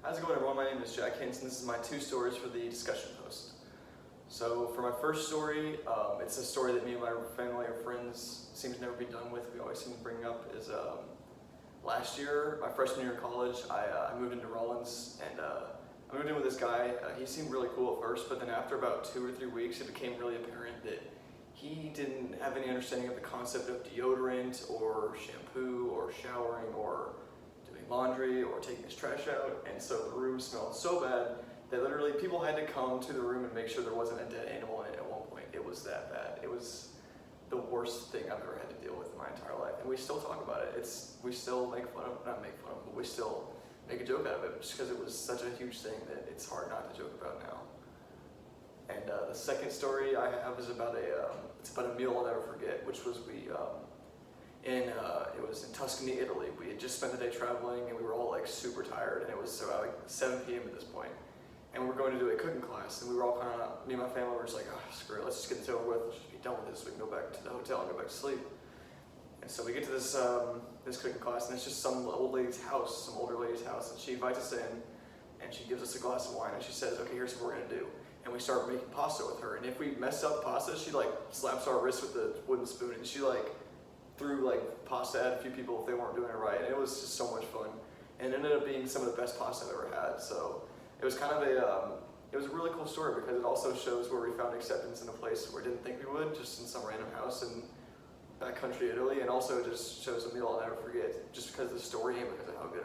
How's it going, everyone? My name is Jack Hinson. This is my 2 stories for the discussion post. So for my first story, it's a story that me and my family or friends seem to never be done with. We always seem to bring up is last year, my freshman year in college, I moved into Rollins, and I moved in with this guy. He seemed really cool at first, but then after about 2 or 3 weeks, it became really apparent that he didn't have any understanding of the concept of deodorant or shampoo or showering or doing laundry or taking his trash out. And so the room smelled so bad that literally people had to come to the room and make sure there wasn't a dead animal in it at one point. It was that bad. It was the worst thing I've ever had to deal with in my entire life. And we still talk about it. We still make fun of, not make fun of, but we still make a joke out of it just because it was such a huge thing that it's hard not to joke about now. And the second story I have is about it's about a meal I'll never forget, which was it was in Tuscany, Italy. We had just spent the day traveling and we were all like super tired, and it was about like 7 p.m. at this point. And we were going to do a cooking class, and we were all kind of, me and my family were just like, oh, screw it, let's just get this over with, let's just be done with this so we can go back to the hotel and go back to sleep. And so we get to this this cooking class, and it's just some old lady's house, some older lady's house, and she invites us in, and she gives us a glass of wine, and she says, okay, here's what we're gonna do. And we start making pasta with her, and if we mess up pasta, she like slaps our wrist with the wooden spoon, and she like threw like pasta at a few people if they weren't doing it right, and it was just so much fun. And it ended up being some of the best pasta I've ever had, so it was kind of it was a really cool story because it also shows where we found acceptance in a place where we didn't think we would, just in some random house in backcountry Italy, and also just shows a meal I'll never forget, just because of the story and because of how good it was.